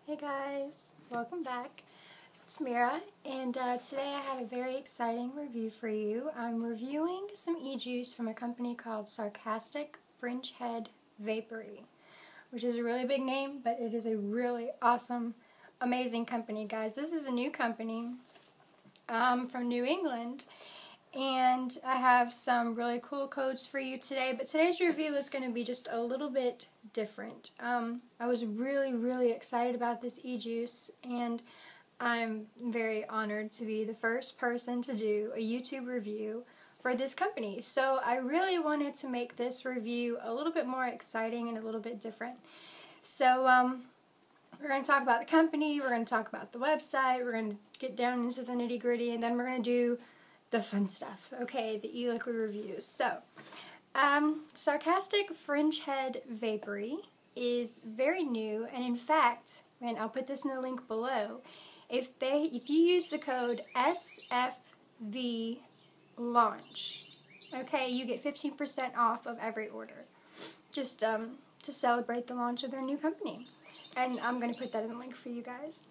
Hey guys, welcome back. It's Mira, and today I have a very exciting review for you. I'm reviewing some eJuice from a company called Sarcastic, Fringehead, Vapery, which is a really big name, but it is a really awesome, amazing company, guys. This is a new company from New England, and I have some really cool codes for you today, but today's review is going to be just a little bit different. I was really excited about this eJuice, and I'm very honored to be the first person to do a YouTube review for this company. So I really wanted to make this review a little bit more exciting and a little bit different. So we're going to talk about the company, we're going to talk about the website, we're going to get down into the nitty-gritty, and then we're going to do the fun stuff. Okay, the e-liquid reviews. So, Sarcastic Fringehead Vapery is very new, and in fact, and I'll put this in the link below, if you use the code SFV launch, okay, you get 15% off of every order, just to celebrate the launch of their new company. And I'm going to put that in the link for you guys.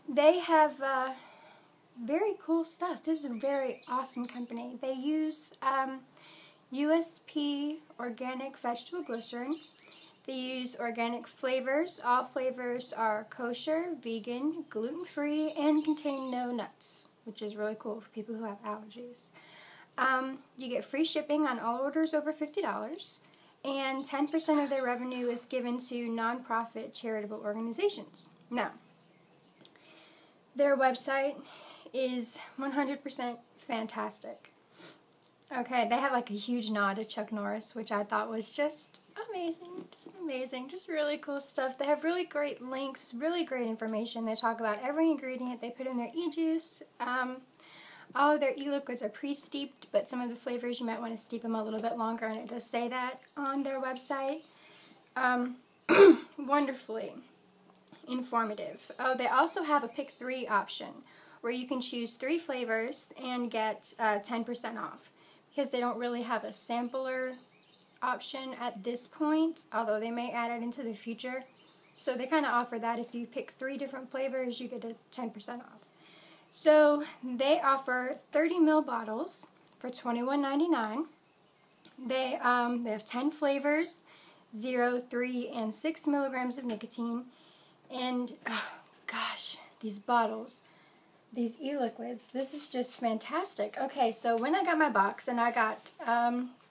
They have very cool stuff. This is a very awesome company. They use USP organic vegetable glycerin. They use organic flavors. All flavors are kosher, vegan, gluten-free, and contain no nuts, which is really cool for people who have allergies. You get free shipping on all orders over $50, and 10% of their revenue is given to nonprofit charitable organizations. Now, their website is 100% fantastic. Okay, they have like a huge nod to Chuck Norris, which I thought was just amazing, just really cool stuff. They have really great links, really great information. They talk about every ingredient they put in their eJuice. All of their e-liquids are pre-steeped, but some of the flavors you might want to steep them a little bit longer, and it does say that on their website. Wonderfully informative. Oh, they also have a pick 3 option, where you can choose 3 flavors and get 10% off, because they don't really have a sampler option at this point, although they may add it into the future. So they kind of offer that if you pick 3 different flavors, you get a 10% off. So they offer 30 ml bottles for $21.99. They have 10 flavors, 0, 3, and 6 milligrams of nicotine. And oh gosh, these bottles, these e-liquids, this is just fantastic. Okay, so when I got my box, and I got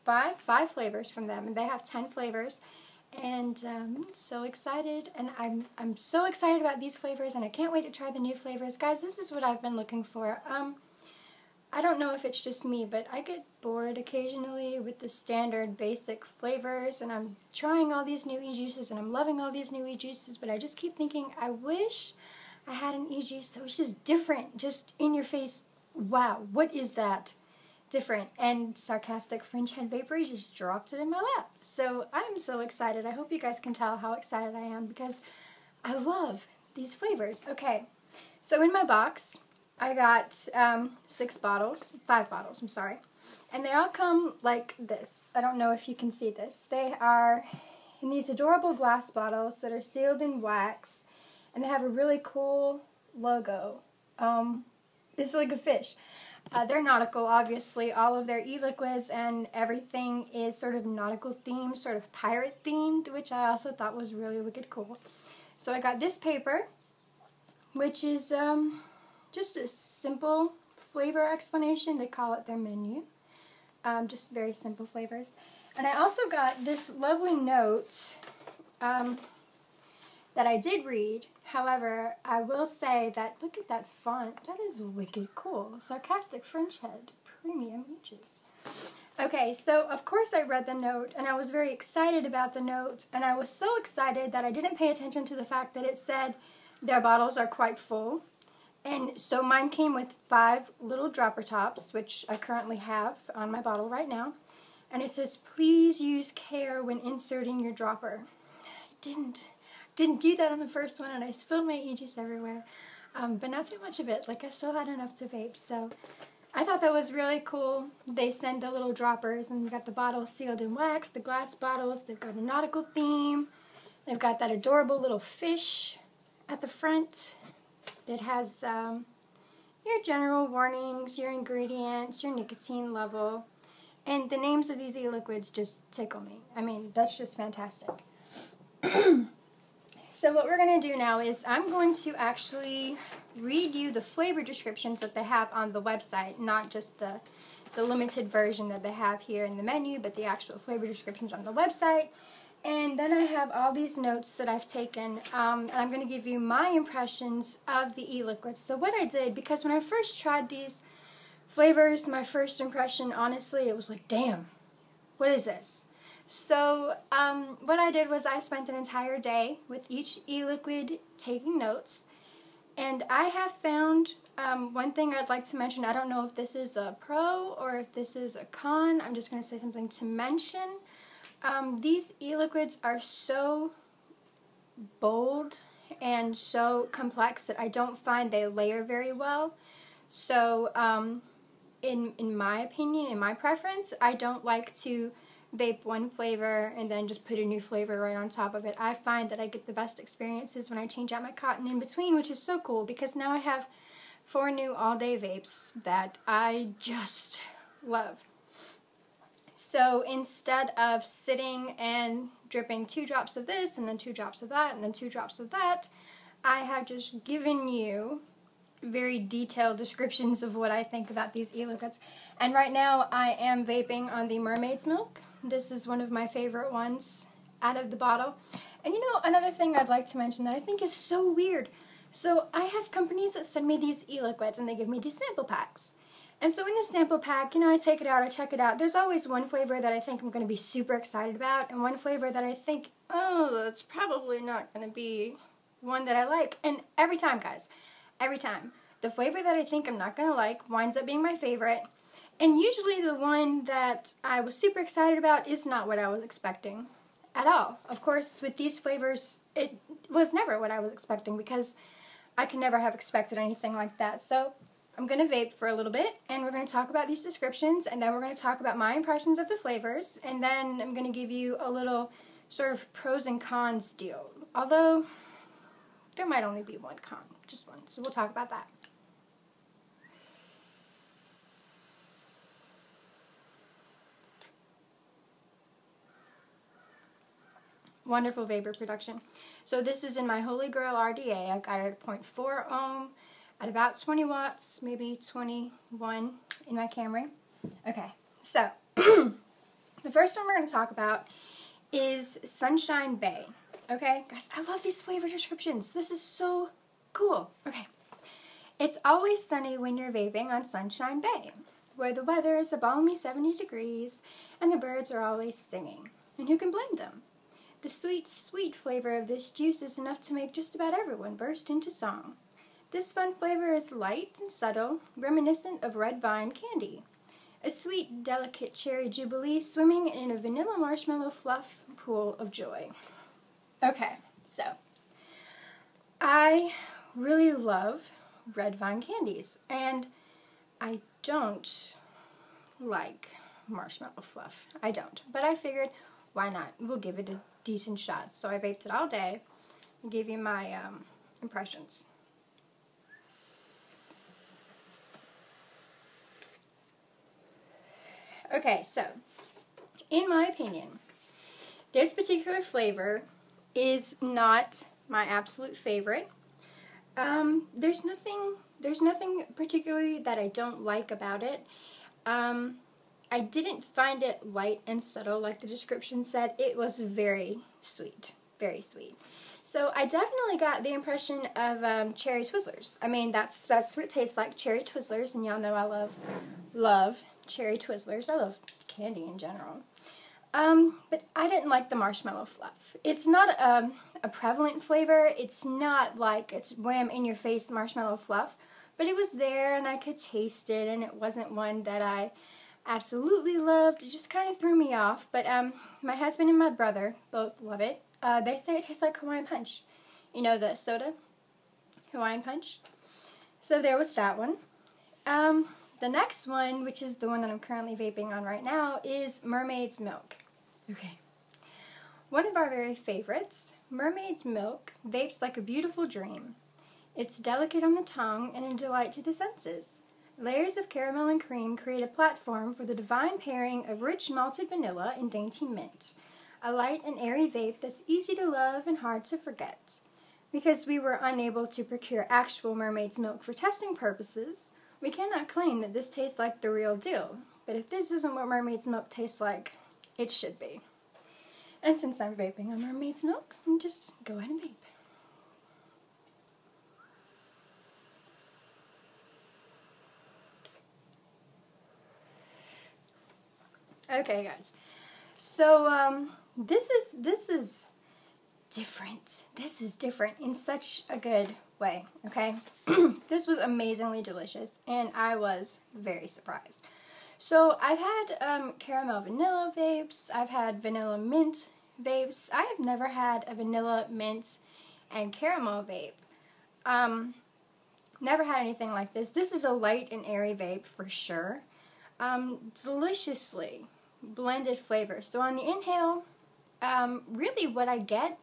five flavors from them, and they have 10 flavors, and so excited, and I'm so excited about these flavors, and I can't wait to try the new flavors. Guys, this is what I've been looking for. I don't know if it's just me, but I get bored occasionally with the standard basic flavors, and I'm trying all these new e-juices, and I'm loving all these new e-juices, but I just keep thinking, I wish I had an e-juice that was just different, just in your face. Wow, what is that different? And Sarcastic Fringehead Vapery just dropped it in my lap. So I'm so excited. I hope you guys can tell how excited I am, because I love these flavors. Okay, so in my box, I got 5 bottles, I'm sorry. And they all come like this. I don't know if you can see this. They are in these adorable glass bottles that are sealed in wax, and they have a really cool logo. It's like a fish. They're nautical, obviously. All of their e-liquids and everything is sort of nautical themed, sort of pirate themed, which I also thought was really wicked cool. So I got this paper, which is just a simple flavor explanation. They call it their menu. Just very simple flavors. And I also got this lovely note that I did read. However, I will say that, look at that font. That is wicked cool. Sarcastic Fringehead Premium eJuice. Okay, so of course I read the note, and I was very excited about the note, and I was so excited that I didn't pay attention to the fact that it said their bottles are quite full. And so mine came with 5 little dropper tops, which I currently have on my bottle right now. And it says, please use care when inserting your dropper. I didn't do that on the first one, and I spilled my eJuice everywhere. But not too much of it. Like, I still had enough to vape. So I thought that was really cool. They send the little droppers, and you got the bottles sealed in wax, the glass bottles. They've got a nautical theme. They've got that adorable little fish at the front, it has your general warnings, your ingredients, your nicotine level, and the names of these e-liquids just tickle me. I mean, that's just fantastic. So what we're going to do now is I'm going to actually read you the flavor descriptions that they have on the website, not just the limited version that they have here in the menu, but the actual flavor descriptions on the website. And then I have all these notes that I've taken, and I'm going to give you my impressions of the e-liquids. So what I did, because when I first tried these flavors, my first impression, honestly, it was like, damn, what is this? So what I did was I spent an entire day with each e-liquid taking notes, and I have found one thing I'd like to mention. I don't know if this is a pro or if this is a con. I'm just going to say something to mention. These e-liquids are so bold and so complex that I don't find they layer very well. So in my opinion, in my preference, I don't like to vape one flavor and then just put a new flavor right on top of it. I find that I get the best experiences when I change out my cotton in between, which is so cool because now I have 4 new all-day vapes that I just love. So instead of sitting and dripping 2 drops of this and then 2 drops of that and then 2 drops of that, I have just given you very detailed descriptions of what I think about these e-liquids. And right now I am vaping on the Mermaid's Milk. This is one of my favorite ones out of the bottle. And you know, another thing I'd like to mention that I think is so weird. So I have companies that send me these e-liquids and they give me these sample packs. And so in the sample pack, you know, I take it out, I check it out. There's always one flavor that I think I'm going to be super excited about and one flavor that I think, oh, it's probably not going to be one that I like. And every time, guys, every time, the flavor that I think I'm not going to like winds up being my favorite. And usually the one that I was super excited about is not what I was expecting at all. Of course, with these flavors, it was never what I was expecting because I could never have expected anything like that. So I'm going to vape for a little bit, and we're going to talk about these descriptions, and then we're going to talk about my impressions of the flavors, and then I'm going to give you a little sort of pros and cons deal. Although, there might only be one con, just one, so we'll talk about that. Wonderful vapor production. So this is in my Holy Grail RDA. I got it at 0.4 ohm at about 20 watts, maybe 21 in my Camry. Okay, so the first one we're going to talk about is Sunshine Bay. Okay, guys, I love these flavor descriptions. This is so cool. Okay, it's always sunny when you're vaping on Sunshine Bay, where the weather is a balmy 70 degrees and the birds are always singing. And who can blame them? The sweet, sweet flavor of this juice is enough to make just about everyone burst into song. This fun flavor is light and subtle, reminiscent of red vine candy. A sweet, delicate cherry jubilee swimming in a vanilla marshmallow fluff pool of joy. Okay, so I really love red vine candies, and I don't like marshmallow fluff. I don't, but I figured, why not? We'll give it a decent shot. So I vaped it all day and gave you my impressions. Okay, so in my opinion, this particular flavor is not my absolute favorite. There's nothing particularly that I don't like about it. I didn't find it light and subtle like the description said. It was very sweet, very sweet. So I definitely got the impression of cherry Twizzlers. I mean, that's what it tastes like, cherry Twizzlers, and y'all know I love cherry Twizzlers. I love candy in general. But I didn't like the marshmallow fluff. It's not a prevalent flavor. It's not like it's wham in your face marshmallow fluff, but it was there and I could taste it, and it wasn't one that I absolutely loved. It just kind of threw me off, but my husband and my brother both love it. They say it tastes like Hawaiian Punch. You know, the soda? Hawaiian Punch. So there was that one. The next one, which is the one that I'm currently vaping on right now, is Mermaid's Milk. Okay. One of our very favorites, Mermaid's milk vapes like a beautiful dream. It's delicate on the tongue and a delight to the senses. Layers of caramel and cream create a platform for the divine pairing of rich malted vanilla and dainty mint. A light and airy vape that's easy to love and hard to forget. Because we were unable to procure actual mermaid's milk for testing purposes, we cannot claim that this tastes like the real deal. But if this isn't what mermaid's milk tastes like, it should be. And since I'm vaping on mermaid's milk, I'll just go ahead and vape. Okay, guys. So this is different. This is different in such a good way. Okay, this was amazingly delicious, and I was very surprised. So I've had caramel vanilla vapes. I've had vanilla mint vapes. I have never had a vanilla mint and caramel vape. Never had anything like this. This is a light and airy vape for sure. Deliciously blended flavors. So on the inhale, really what I get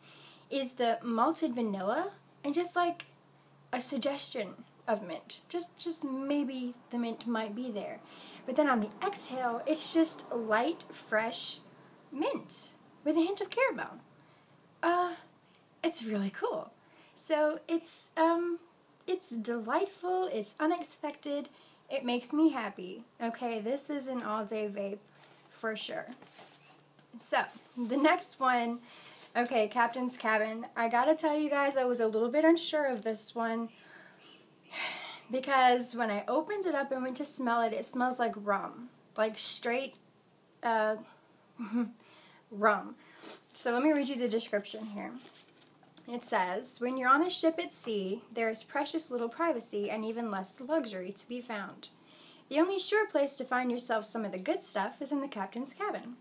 is the malted vanilla and just like a suggestion of mint. Just maybe the mint might be there. But then on the exhale, it's just light, fresh mint with a hint of caramel. It's really cool. So it's delightful, it's unexpected, it makes me happy. Okay, this is an all-day vape for sure. So, the next one, okay, Captain's Cabin. I gotta tell you guys, I was a little bit unsure of this one because when I opened it up and went to smell it, it smells like rum. Like straight rum. So let me read you the description here. It says, when you're on a ship at sea, there is precious little privacy and even less luxury to be found. The only sure place to find yourself some of the good stuff is in the captain's cabin.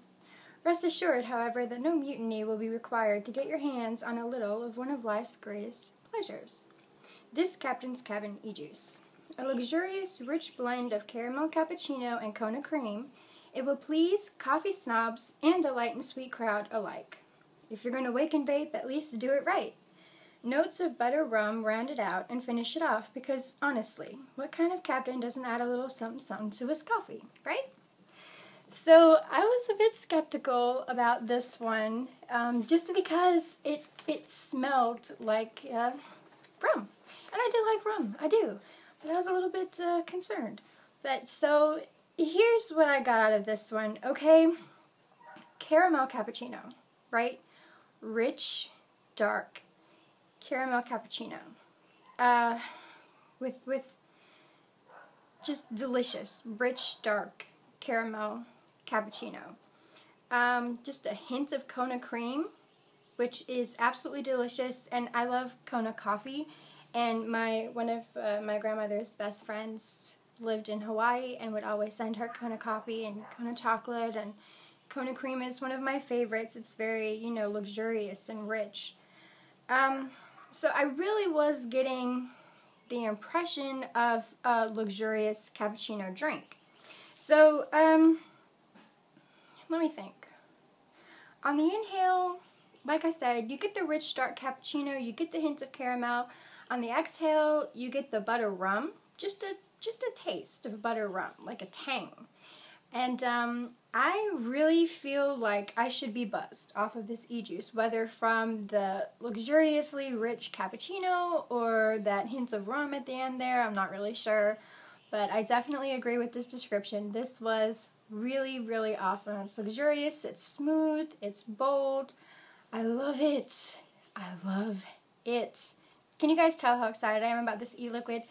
Rest assured, however, that no mutiny will be required to get your hands on a little of one of life's greatest pleasures. This Captain's Cabin eJuice. A luxurious, rich blend of caramel cappuccino and Kona cream, it will please coffee snobs and the light and sweet crowd alike. If you're going to wake and vape, at least do it right. Notes of butter rum round it out and finish it off because, honestly, what kind of captain doesn't add a little something to his coffee, right? So I was a bit skeptical about this one just because it smelled like rum. And I do like rum, I do. But I was a little bit concerned. But so here's what I got out of this one, okay? Caramel cappuccino, right? Rich, dark caramel cappuccino. With just delicious, rich, dark caramel cappuccino. Just a hint of Kona cream, which is absolutely delicious, and I love Kona coffee. And one of my grandmother's best friends lived in Hawaii and would always send her Kona coffee and Kona chocolate, and Kona cream is one of my favorites. It's very, luxurious and rich. So I really was getting the impression of a luxurious cappuccino drink. So, let me think. On the inhale, like I said, you get the rich dark cappuccino, you get the hint of caramel. On the exhale, you get the butter rum, just a taste of butter rum, like a tang. And I really feel like I should be buzzed off of this eJuice, whether from the luxuriously rich cappuccino or that hint of rum at the end there. I'm not really sure, but I definitely agree with this description. This was really, really awesome. It's luxurious, it's smooth, it's bold. I love it. I love it. Can you guys tell how excited I am about this e-liquid?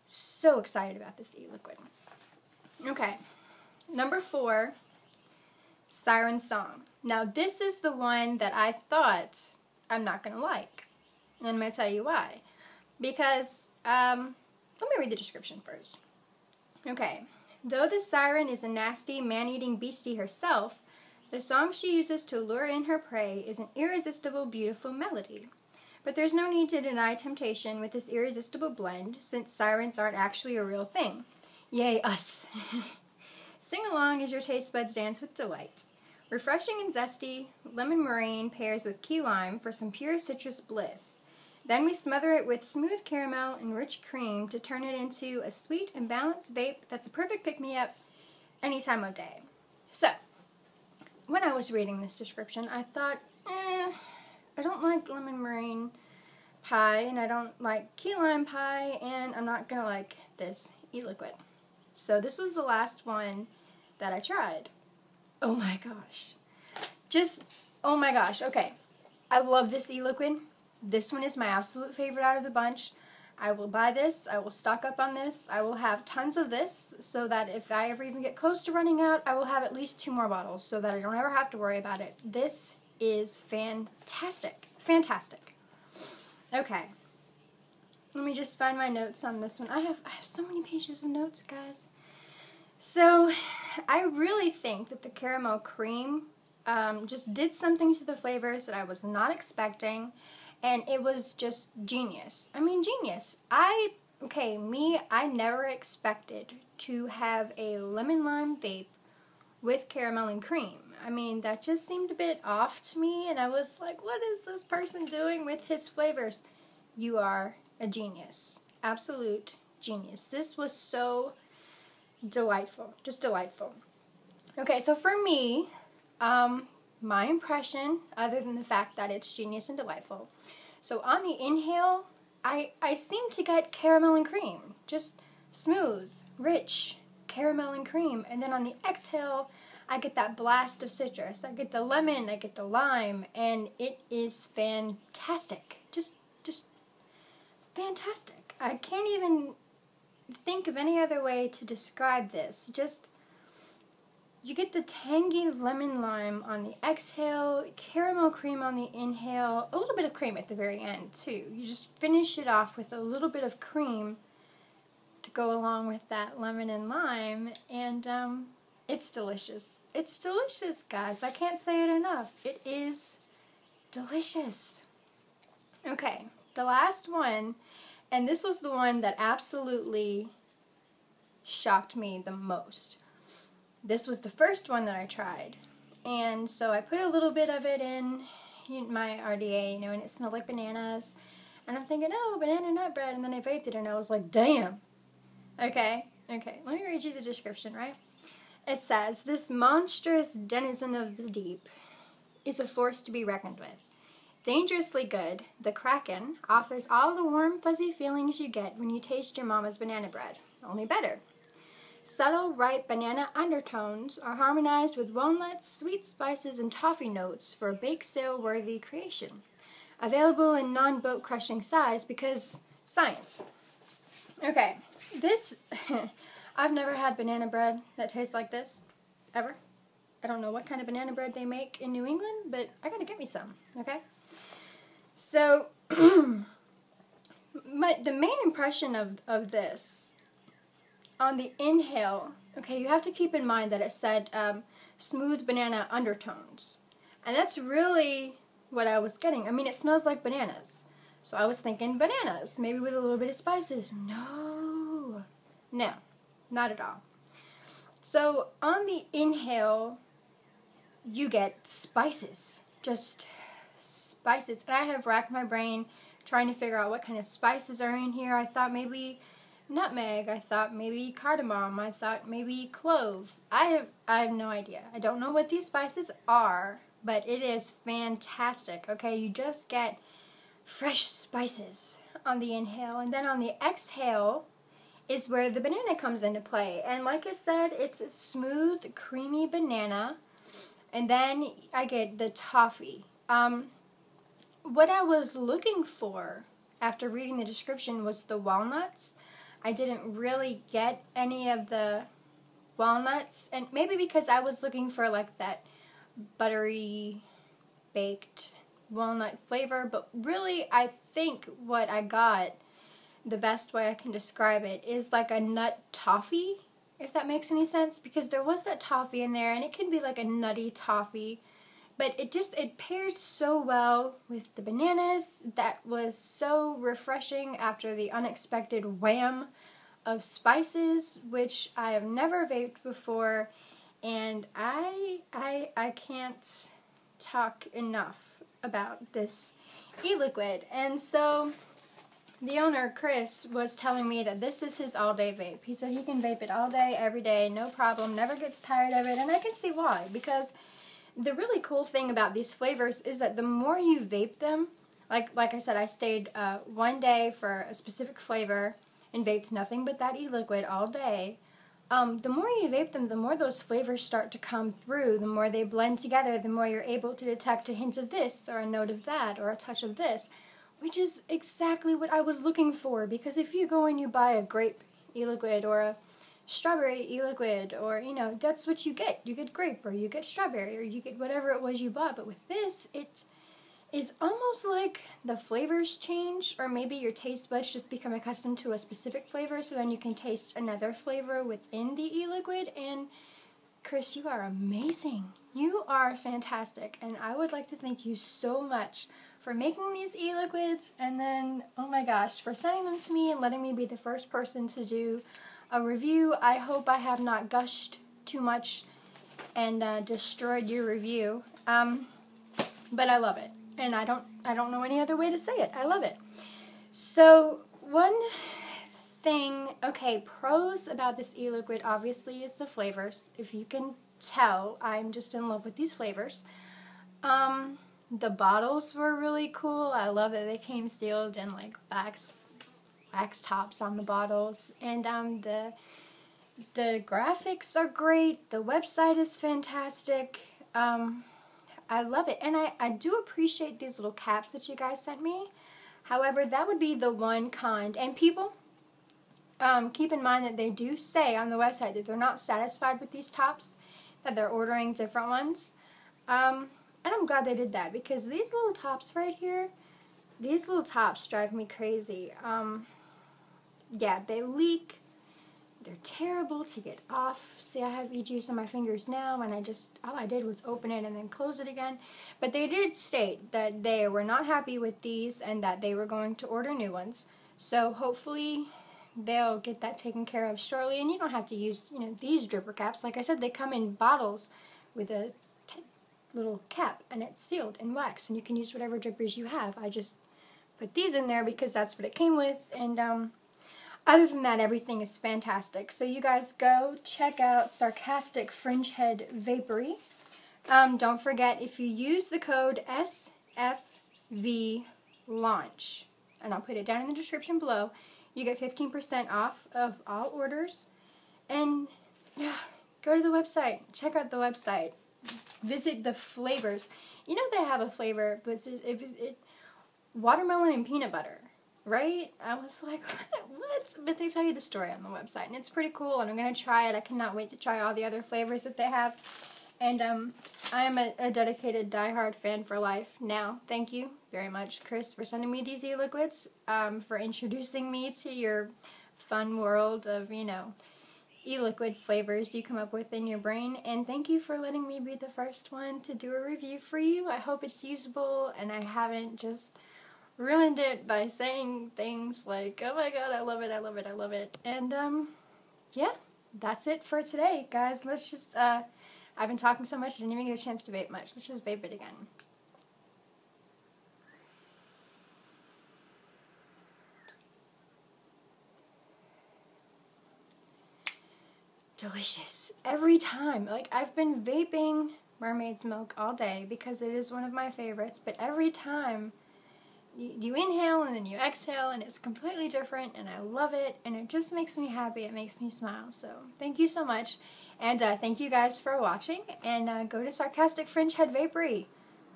So excited about this e-liquid. Okay. Number 4, Siren Song. Now this is the one that I thought I'm not going to like. And I'm going to tell you why. Because, let me read the description first. Okay. Though the siren is a nasty, man-eating beastie herself, the song she uses to lure in her prey is an irresistible, beautiful melody. But there's no need to deny temptation with this irresistible blend, since sirens aren't actually a real thing. Yay, us. Sing along as your taste buds dance with delight. Refreshing and zesty, lemon meringue pairs with key lime for some pure citrus bliss. Then we smother it with smooth caramel and rich cream to turn it into a sweet and balanced vape that's a perfect pick-me-up any time of day. So, when I was reading this description, I thought, I don't like lemon meringue pie, and I don't like key lime pie, and I'm not going to like this e-liquid. So this was the last one that I tried. Oh my gosh. Oh my gosh. Okay. I love this e-liquid. This one is my absolute favorite out of the bunch. I will buy this. I will stock up on this. I will have tons of this so that if I ever even get close to running out, I will have at least 2 more bottles so that I don't ever have to worry about it. This is fantastic. Fantastic. Okay. Let me just find my notes on this one. I have so many pages of notes, guys. So, I really think that the caramel cream just did something to the flavors that I was not expecting, and it was just genius. I mean, genius. I never expected to have a lemon lime vape with caramel and cream. I mean, that just seemed a bit off to me, and I was like, what is this person doing with his flavors? You are a genius. Absolute genius. This was so delightful. Just delightful. Okay, so for me, my impression, other than the fact that it's genius and delightful, so on the inhale, I seem to get caramel and cream. Just smooth, rich caramel and cream. And then on the exhale, I get that blast of citrus. I get the lemon, I get the lime, and it is fantastic. Just fantastic. I can't even think of any other way to describe this. Just, you get the tangy lemon lime on the exhale, caramel cream on the inhale, a little bit of cream at the very end too. You just finish it off with a little bit of cream to go along with that lemon and lime, and it's delicious. It's delicious, guys. I can't say it enough. It is delicious. Okay, the last one, and this was the one that absolutely shocked me the most. This was the first one that I tried, and so I put a little bit of it in my RDA, and it smelled like bananas, and I'm thinking, oh, banana nut bread, and then I vaped it, and I was like, damn. Okay, let me read you the description, right? It says, this monstrous denizen of the deep is a force to be reckoned with. Dangerously good, the Kraken offers all the warm, fuzzy feelings you get when you taste your mama's banana bread, only better. Subtle, ripe banana undertones are harmonized with walnuts, sweet spices, and toffee notes for a bake sale-worthy creation. Available in non-boat crushing size because science. Okay, this, I've never had banana bread that tastes like this, ever. I don't know what kind of banana bread they make in New England, but I gotta get me some, okay? So, the main impression of this, on the inhale, okay, you have to keep in mind that it said smooth banana undertones. And that's really what I was getting. I mean, it smells like bananas. So I was thinking bananas, maybe with a little bit of spices. No, not at all. So on the inhale, you get spices, just spices. And I have racked my brain trying to figure out what kind of spices are in here. I thought maybe nutmeg, I thought maybe cardamom, I thought maybe clove. I have no idea. I don't know what these spices are, but it is fantastic. Okay, you just get fresh spices on the inhale, and then on the exhale is where the banana comes into play. And like I said, it's a smooth, creamy banana, and then I get the toffee. What I was looking for after reading the description was the walnuts. I didn't really get any of the walnuts, and maybe because I was looking for like that buttery baked walnut flavor, but really I think what I got, the best way I can describe it, is like a nut toffee, if that makes any sense, because there was that toffee in there, and it can be like a nutty toffee, but it paired so well with the bananas. That was so refreshing after the unexpected wham of spices, which I have never vaped before, and I can't talk enough about this e-liquid. And so the owner, Chris, was telling me that this is his all-day vape. He said he can vape it all day, every day, no problem, never gets tired of it, and I can see why, because the really cool thing about these flavors is that the more you vape them, like I said, I stayed one day for a specific flavor and vaped nothing but that e-liquid all day. The more you vape them, the more those flavors start to come through, the more they blend together, the more you're able to detect a hint of this, or a note of that, or a touch of this, which is exactly what I was looking for, because if you go and you buy a grape e-liquid, or a strawberry e-liquid, or, you know, that's what you get. You get grape, or you get strawberry, or you get whatever it was you bought, but with this, it is almost like the flavors change, or maybe your taste buds just become accustomed to a specific flavor, so then you can taste another flavor within the e-liquid. And Chris, you are amazing. You are fantastic, and I would like to thank you so much for making these e-liquids, and then, oh my gosh, for sending them to me and letting me be the first person to do a review. I hope I have not gushed too much and destroyed your review, but I love it. And I don't know any other way to say it. I love it. So one thing, okay, pros about this e-liquid obviously is the flavors. If you can tell, I'm just in love with these flavors. The bottles were really cool. I love that they came sealed in like wax tops on the bottles. And the graphics are great. The website is fantastic. I love it, and I do appreciate these little caps that you guys sent me. However, that would be the one kind. And people, keep in mind that they do say on the website that they're not satisfied with these tops, that they're ordering different ones. And I'm glad they did that, because these little tops right here, these little tops drive me crazy. Yeah, they leak. They're terrible to get off. See, I have eJuice on my fingers now, and all I did was open it and then close it again. But they did state that they were not happy with these and that they were going to order new ones. So hopefully they'll get that taken care of shortly, and you don't have to use, you know, these dripper caps. Like I said, they come in bottles with a little cap, and it's sealed in wax, and you can use whatever drippers you have. I just put these in there because that's what it came with, and other than that, everything is fantastic. So you guys go check out Sarcastic Fringehead Vapery. Don't forget, if you use the code SFVLaunch, and I'll put it down in the description below, you get 15% off of all orders. And yeah, go to the website. Check out the website. Visit the flavors. You know they have a flavor with watermelon and peanut butter. Right? I was like, what? But they tell you the story on the website, and it's pretty cool, and I'm going to try it. I cannot wait to try all the other flavors that they have. And I am a dedicated, diehard fan for life now. Thank you very much, Chris, for sending me these e-liquids, for introducing me to your fun world of, you know, e-liquid flavors you come up with in your brain. And thank you for letting me be the first one to do a review for you. I hope it's usable, and I haven't just ruined it by saying things like, oh my god, I love it, I love it, I love it. And, yeah, that's it for today, guys. Let's just, I've been talking so much, I didn't even get a chance to vape much. Let's just vape it again. Delicious. Every time. Like, I've been vaping Mermaid's Milk all day because it is one of my favorites, but every time you inhale and then you exhale, and it's completely different, and I love it, and it just makes me happy. It makes me smile. So thank you so much, and thank you guys for watching, and go to Sarcastic Fringehead Vapery.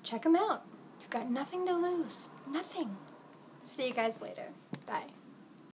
Check them out. You've got nothing to lose. Nothing. See you guys later. Bye.